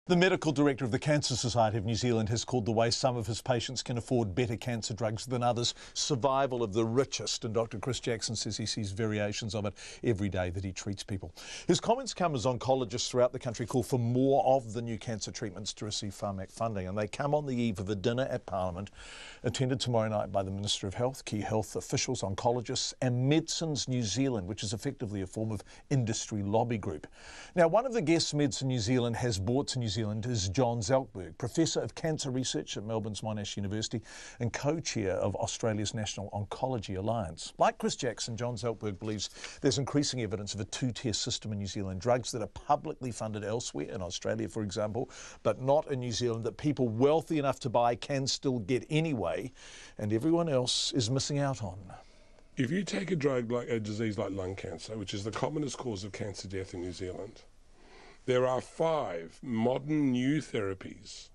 The medical director of the Cancer Society of New Zealand has called the way some of his patients can afford better cancer drugs than others survival of the richest, and Dr. Chris Jackson says he sees variations of it every day that he treats people. His comments come as oncologists throughout the country call for more of the new cancer treatments to receive Pharmac funding, and they come on the eve of a dinner at Parliament attended tomorrow night by the Minister of Health, key health officials, oncologists and Medicines New Zealand, which is effectively a form of industry lobby group. Now, one of the guests Medicine New Zealand has brought to New Zealand is John Zalcberg, Professor of Cancer Research at Melbourne's Monash University and co-chair of Australia's National Oncology Alliance. Like Chris Jackson, John Zalcberg believes there's increasing evidence of a two-tier system in New Zealand. Drugs that are publicly funded elsewhere, in Australia for example, but not in New Zealand, that people wealthy enough to buy can still get anyway, and everyone else is missing out on. If you take a drug like a disease like lung cancer, which is the commonest cause of cancer death in New Zealand, there are 5 modern new therapies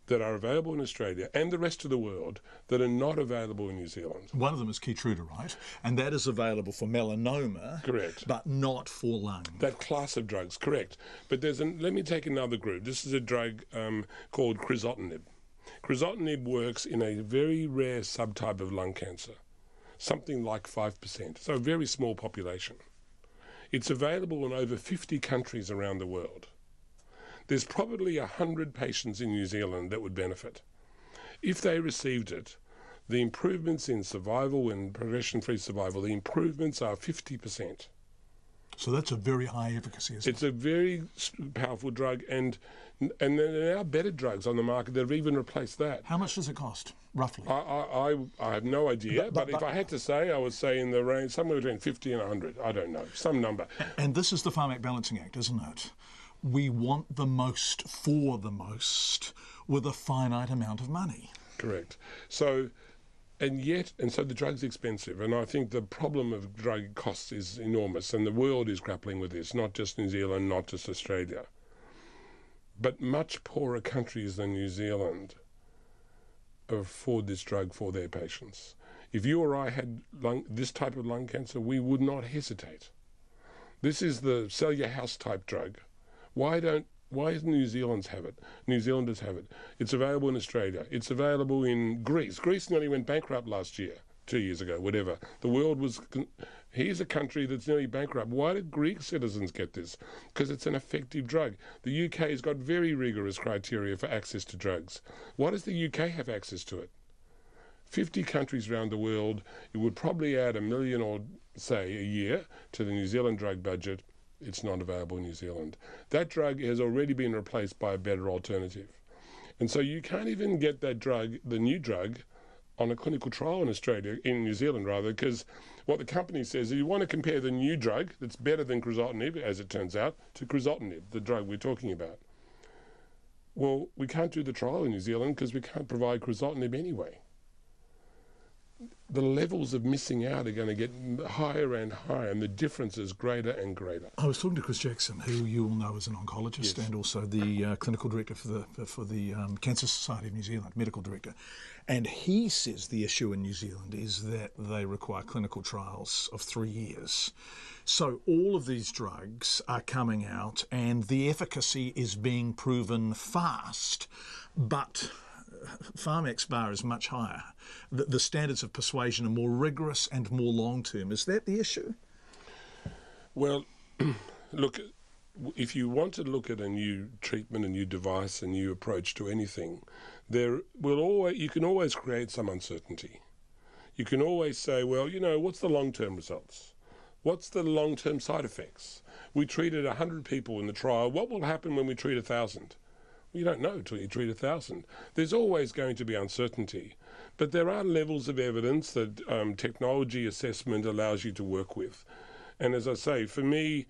that are available in Australia and the rest of the world that are not available in New Zealand. One of them is Keytruda, right? And that is available for melanoma. Correct. But not for lung. That class of drugs, correct. But let me take another group. This is a drug called crizotinib. Crizotinib works in a very rare subtype of lung cancer, something like 5%, so a very small population. It's available in over 50 countries around the world. There's probably 100 patients in New Zealand that would benefit. If they received it, the improvements in survival and progression-free survival, the improvements are 50%. So that's a very high efficacy, isn't it? It's a very powerful drug, and there are now better drugs on the market that have even replaced that. How much does it cost, roughly? I have no idea, but if I had to say, I would say in the range, somewhere between 50 and 100. I don't know, some number. And this is the Pharmac Balancing Act, isn't it? We want the most for the most with a finite amount of money. Correct. So the drug's expensive, and I think the problem of drug costs is enormous, and the world is grappling with this, not just New Zealand, not just Australia. But much poorer countries than New Zealand afford this drug for their patients. If you or I had this type of lung cancer, we would not hesitate. This is the sell your house type drug. Why does New Zealanders have it? It's available in Australia. It's available in Greece. Greece nearly went bankrupt last year, 2 years ago, whatever. The world was... Here's a country that's nearly bankrupt. Why did Greek citizens get this? Because it's an effective drug. The UK has got very rigorous criteria for access to drugs. Why does the UK have access to it? 50 countries around the world, it would probably add $1 million or, say, a year to the New Zealand drug budget. It's not available in New Zealand. That drug has already been replaced by a better alternative. And so you can't even get that drug, the new drug, on a clinical trial in New Zealand rather, because what the company says is you want to compare the new drug that's better than crizotinib, as it turns out, to crizotinib, the drug we're talking about. Well, we can't do the trial in New Zealand because we can't provide crizotinib anyway. The levels of missing out are going to get higher and higher, and the difference is greater and greater. I was talking to Chris Jackson, who you all know as an oncologist, yes, and also the clinical director for the Cancer Society of New Zealand, medical director. And he says the issue in New Zealand is that they require clinical trials of 3 years. So all of these drugs are coming out and the efficacy is being proven fast, but Pharmac's bar is much higher. The standards of persuasion are more rigorous and more long-term. Is that the issue? Well, look, if you want to look at a new treatment, a new device, a new approach to anything, you can always create some uncertainty. You can always say, well, what's the long-term results? What's the long-term side effects? We treated 100 people in the trial. What will happen when we treat 1,000? You don't know until you treat 1,000. There's always going to be uncertainty. But there are levels of evidence that technology assessment allows you to work with. And as I say, for me,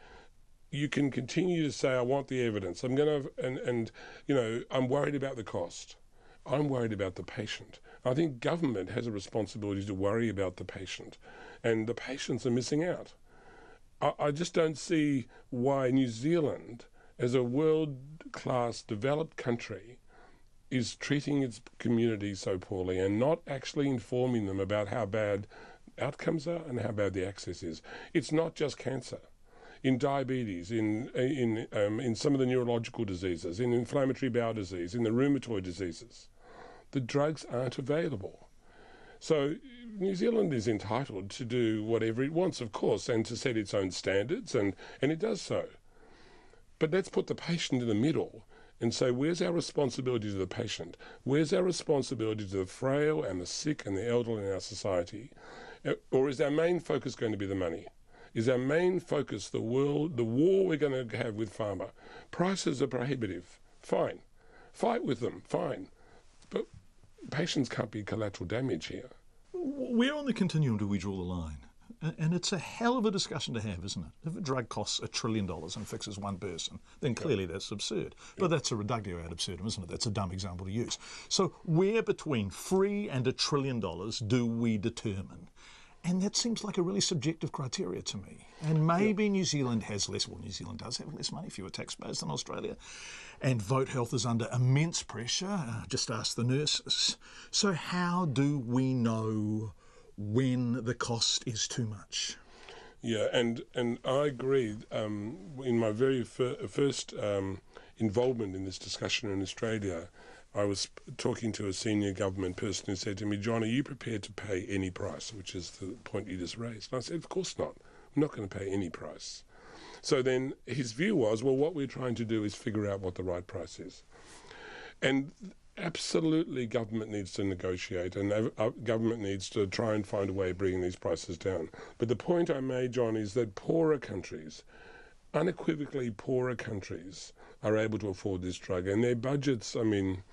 you can continue to say, I want the evidence. I'm worried about the cost. I'm worried about the patient. I think government has a responsibility to worry about the patient. And the patients are missing out. I just don't see why New Zealand, as a world-class developed country, is treating its community so poorly and not actually informing them about how bad outcomes are and how bad the access is. It's not just cancer. in diabetes, in some of the neurological diseases, in inflammatory bowel disease, in the rheumatoid diseases. The drugs aren't available. So New Zealand is entitled to do whatever it wants, of course, and to set its own standards, and it does so. But let's put the patient in the middle and say, where's our responsibility to the patient? Where's our responsibility to the frail and the sick and the elderly in our society? Or is our main focus going to be the money? Is our main focus the war we're going to have with pharma? Prices are prohibitive. Fine. Fight with them. Fine. But patients can't be collateral damage here. Where on the continuum do we draw the line? And it's a hell of a discussion to have, isn't it? If a drug costs $1 trillion and fixes one person, then clearly that's absurd. But that's a reductio ad absurdum, isn't it? That's a dumb example to use. So where between free and $1 trillion do we determine? And that seems like a really subjective criteria to me. And maybe New Zealand has less, well, New Zealand does have less money, fewer taxpayers than Australia. And vote health is under immense pressure. Just ask the nurses. So how do we know when the cost is too much? Yeah, and I agree. In my very first involvement in this discussion in Australia, I was talking to a senior government person who said to me, John, are you prepared to pay any price, which is the point you just raised? And I said, of course not. I'm not going to pay any price. So then his view was, well, what we're trying to do is figure out what the right price is. And absolutely government needs to negotiate, and government needs to try and find a way of bringing these prices down. But the point I made, John, is that poorer countries, unequivocally poorer countries, are able to afford this drug. And their budgets, I mean,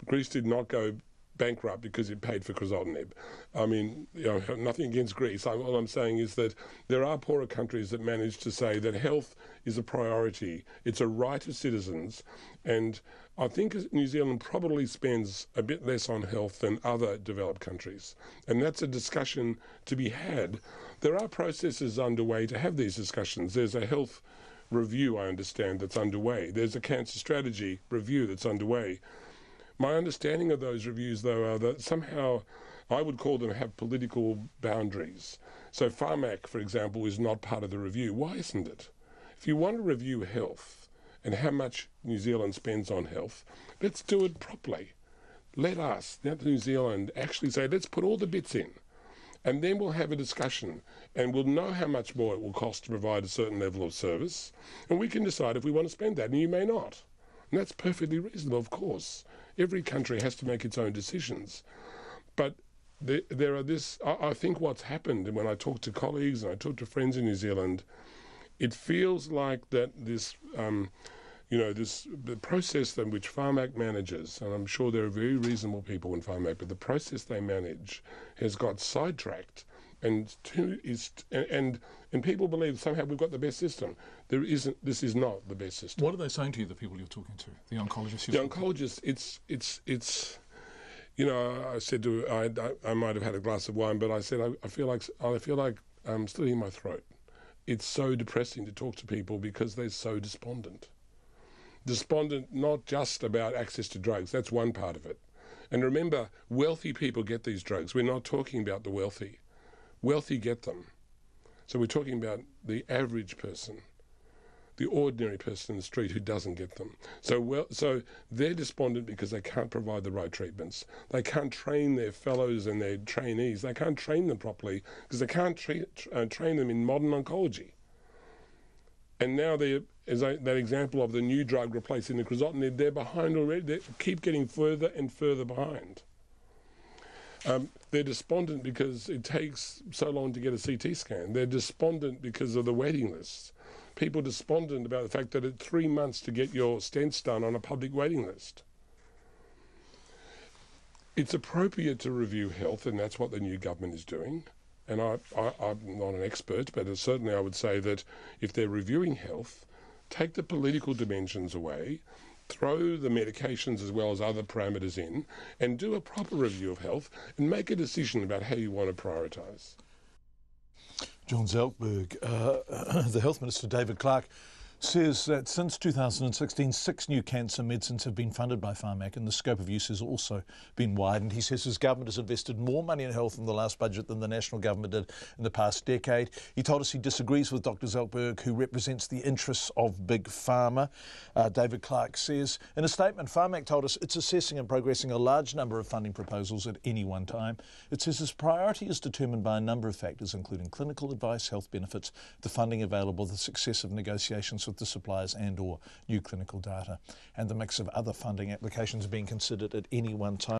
Greece did not go bankrupt because it paid for crizotinib. I mean, you know, nothing against Greece. All I'm saying is that there are poorer countries that manage to say that health is a priority. It's a right of citizens. And I think New Zealand probably spends a bit less on health than other developed countries. And that's a discussion to be had. There are processes underway to have these discussions. There's a health review, I understand, that's underway. There's a cancer strategy review that's underway. My understanding of those reviews, though, are that somehow I would call them have political boundaries. So Pharmac, for example, is not part of the review. Why isn't it? If you want to review health and how much New Zealand spends on health, let's do it properly. Let us, New Zealand, actually say, let's put all the bits in. And then we'll have a discussion and we'll know how much more it will cost to provide a certain level of service. And we can decide if we want to spend that, and you may not. And that's perfectly reasonable, of course. Every country has to make its own decisions. But there are this, I think what's happened, and when I talk to colleagues and I talk to friends in New Zealand, it feels like that this, the process in which Pharmac manages, and I'm sure there are very reasonable people in Pharmac, but the process they manage has got sidetracked, and people believe somehow we've got the best system. There isn't. This is not the best system. What are they saying to you, the people you're talking to, the oncologists? The oncologists, it's. You know, I said to I might have had a glass of wine, but I said I feel like I'm still in my throat. It's so depressing to talk to people because they're so despondent. Despondent not just about access to drugs. That's one part of it. And remember, wealthy people get these drugs. We're not talking about the wealthy. Wealthy get them. So we're talking about the average person, the ordinary person in the street who doesn't get them. So they're despondent because they can't provide the right treatments. They can't train their fellows and their trainees. They can't train them properly because they can't train them in modern oncology. And now that example of the new drug replacing the crizotinib, they're behind already. They keep getting further and further behind. They're despondent because it takes so long to get a CT scan. They're despondent because of the waiting lists. People despondent about the fact that it's 3 months to get your stents done on a public waiting list. It's appropriate to review health, and that's what the new government is doing. And I'm not an expert, but certainly I would say that if they're reviewing health, take the political dimensions away, throw the medications as well as other parameters in, and do a proper review of health and make a decision about how you want to prioritise. John Zalcberg, the Health Minister David Clark says that since 2016, 6 new cancer medicines have been funded by Pharmac, and the scope of use has also been widened. He says his government has invested more money in health in the last budget than the national government did in the past decade. He told us he disagrees with Dr. Zalcberg, who represents the interests of Big Pharma. David Clark says, in a statement, Pharmac told us it's assessing and progressing a large number of funding proposals at any one time. It says his priority is determined by a number of factors, including clinical advice, health benefits, the funding available, the success of negotiations with the suppliers and/or new clinical data, and the mix of other funding applications being considered at any one time.